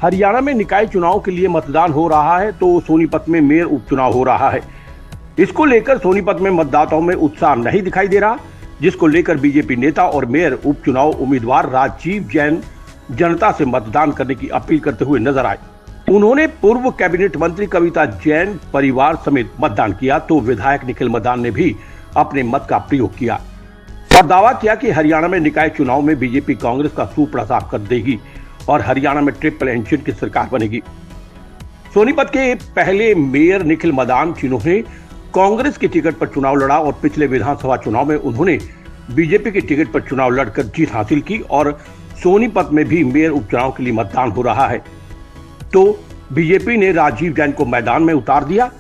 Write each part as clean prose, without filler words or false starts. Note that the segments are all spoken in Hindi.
हरियाणा में निकाय चुनाव के लिए मतदान हो रहा है तो सोनीपत में मेयर उपचुनाव हो रहा है। इसको लेकर सोनीपत में मतदाताओं में उत्साह नहीं दिखाई दे रहा, जिसको लेकर बीजेपी नेता और मेयर उपचुनाव उम्मीदवार राजीव जैन जनता से मतदान करने की अपील करते हुए नजर आए। उन्होंने पूर्व कैबिनेट मंत्री कविता जैन परिवार समेत मतदान किया तो विधायक निखिल मदान ने भी अपने मत का प्रयोग किया और दावा किया कि हरियाणा में निकाय चुनाव में बीजेपी कांग्रेस का सूपड़ा साफ कर देगी और हरियाणा में ट्रिपल इंजन की सरकार बनेगी। सोनीपत के पहले मेयर निखिल मदान, जिन्होंने कांग्रेस की टिकट पर चुनाव लड़ा और पिछले विधानसभा चुनाव में उन्होंने बीजेपी की टिकट पर चुनाव लड़कर जीत हासिल की और सोनीपत में भी मेयर उपचुनाव के लिए मतदान हो रहा है तो बीजेपी ने राजीव जैन को मैदान में उतार दिया।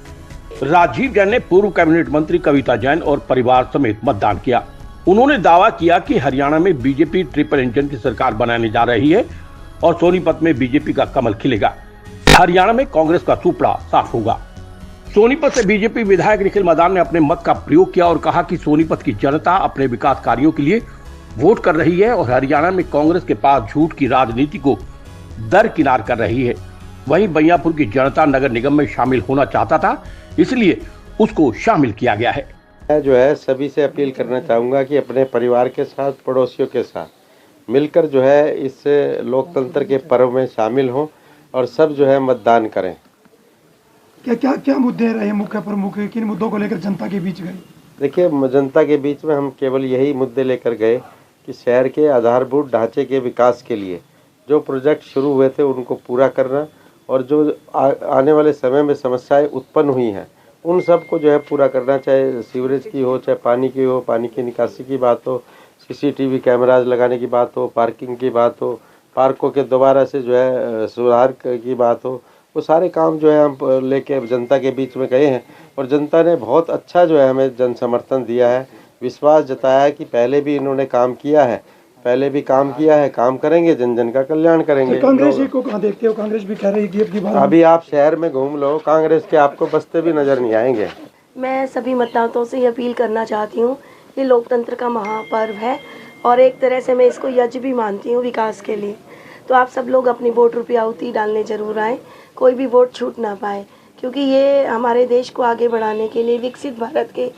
राजीव जैन ने पूर्व कैबिनेट मंत्री कविता जैन और परिवार समेत मतदान किया। उन्होंने दावा किया कि हरियाणा में बीजेपी ट्रिपल इंजन की सरकार बनाने जा रही है और सोनीपत में बीजेपी का कमल खिलेगा। हरियाणा में कांग्रेस का सूपड़ा साफ होगा। सोनीपत से बीजेपी विधायक निखिल मदान ने अपने मत का प्रयोग किया और कहा कि सोनीपत की जनता अपने विकास कार्यों के लिए वोट कर रही है और हरियाणा में कांग्रेस के पास झूठ की राजनीति को दरकिनार कर रही है। वहीं बनियापुर की जनता नगर निगम में शामिल होना चाहता था, इसलिए उसको शामिल किया गया है। मैं जो है सभी से अपील करना चाहूँगा कि अपने परिवार के साथ, पड़ोसियों के साथ मिलकर जो है इस लोकतंत्र के पर्व में शामिल हों और सब जो है मतदान करें। क्या मुद्दे रहे मुख्य प्रमुख, किन मुद्दों को लेकर जनता के बीच गए? देखिए, जनता के बीच में हम केवल यही मुद्दे लेकर गए कि शहर के आधारभूत ढांचे के विकास के लिए जो प्रोजेक्ट शुरू हुए थे उनको पूरा करना और जो आने वाले समय में समस्याएं उत्पन्न हुई हैं उन सब को जो है पूरा करना, चाहे सीवरेज की हो, चाहे पानी की हो, पानी की निकासी की बात हो, सीसीटीवी कैमराज लगाने की बात हो, पार्किंग की बात हो, पार्कों के दोबारा से जो है सुधार की बात हो, वो सारे काम जो है हम लेके जनता के बीच में गए हैं और जनता ने बहुत अच्छा जो है हमें जन समर्थन दिया है, विश्वास जताया है कि पहले भी इन्होंने काम किया है, काम करेंगे, जन जन का कल्याण करेंगे। कांग्रेस को कहाँ देखते हो? कांग्रेस भी कह रही है कि अब की बार अभी आप शहर में घूम लो, कांग्रेस के आपको बस्ते भी नजर नहीं आएंगे। मैं सभी मतदाताओं से ये अपील करना चाहती हूँ, ये लोकतंत्र का महापर्व है और एक तरह से मैं इसको यज्ञ भी मानती हूँ विकास के लिए। तो आप सब लोग अपनी वोट रूपी आहुति डालने जरूर आए, कोई भी वोट छूट ना पाए, क्योंकि ये हमारे देश को आगे बढ़ाने के लिए, विकसित भारत के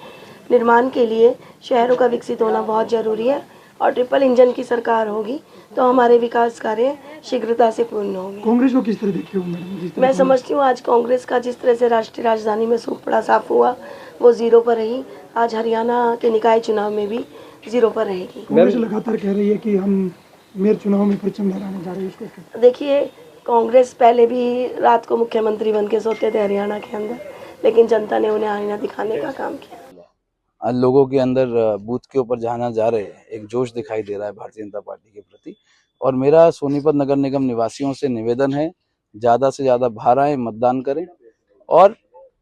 निर्माण के लिए शहरों का विकसित होना बहुत ज़रूरी है और ट्रिपल इंजन की सरकार होगी तो हमारे विकास कार्य शीघ्रता से पूर्ण होंगे। कांग्रेस को किस तरह देखते हो मैडम? मैं समझती हूँ आज कांग्रेस का जिस तरह से राष्ट्रीय राजधानी में सूपड़ा साफ हुआ वो जीरो पर रही, आज हरियाणा के निकाय चुनाव में भी जीरो पर रहेगी। कांग्रेस लगातार कह रही है कि हम मेयर चुनाव में परचम लहराने जा रहे हैं। देखिए, कांग्रेस पहले भी रात को मुख्यमंत्री बन के सोते थे हरियाणा के अंदर, लेकिन जनता ने उन्हें आईना दिखाने का काम किया। आज लोगों के अंदर बूथ के ऊपर जहाँ जा रहे हैं एक जोश दिखाई दे रहा है भारतीय जनता पार्टी के प्रति और मेरा सोनीपत नगर निगम निवासियों से निवेदन है, ज़्यादा से ज़्यादा बाहर आए, मतदान करें और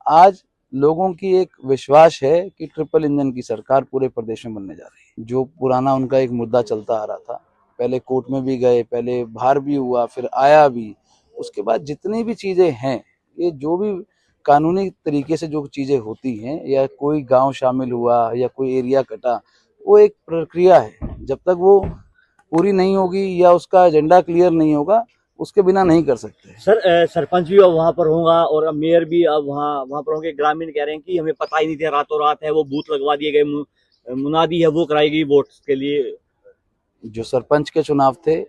आज लोगों की एक विश्वास है कि ट्रिपल इंजन की सरकार पूरे प्रदेश में बनने जा रही है। जो पुराना उनका एक मुद्दा चलता आ रहा था, पहले कोर्ट में भी गए, पहले बाहर भी हुआ, फिर आया भी, उसके बाद जितनी भी चीज़ें हैं, ये जो भी कानूनी तरीके से जो चीज़ें होती हैं या कोई गांव शामिल हुआ या कोई एरिया कटा, वो एक प्रक्रिया है। जब तक वो पूरी नहीं होगी या उसका एजेंडा क्लियर नहीं होगा, उसके बिना नहीं कर सकते। सर, सरपंच भी अब वहाँ पर होगा और मेयर भी अब वहाँ पर होंगे। ग्रामीण कह रहे हैं कि हमें पता ही नहीं था, रातों रात है वो बूथ लगवा दिए गए, मुनादी है वो कराई गई वोट के लिए। जो सरपंच के चुनाव थे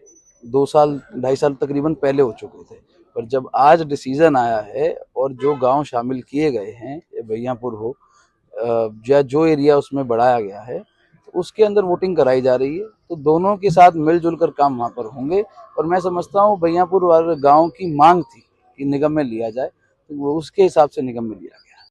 2 साल 2.5 साल तकरीबन पहले हो चुके थे, पर जब आज डिसीजन आया है और जो गांव शामिल किए गए हैं, बनियापुर हो या जो एरिया उसमें बढ़ाया गया है, तो उसके अंदर वोटिंग कराई जा रही है। तो दोनों के साथ मिलजुल कर काम वहाँ पर होंगे और मैं समझता हूँ बनियापुर वाले गाँव की मांग थी कि निगम में लिया जाए, तो वो उसके हिसाब से निगम में लिया गया।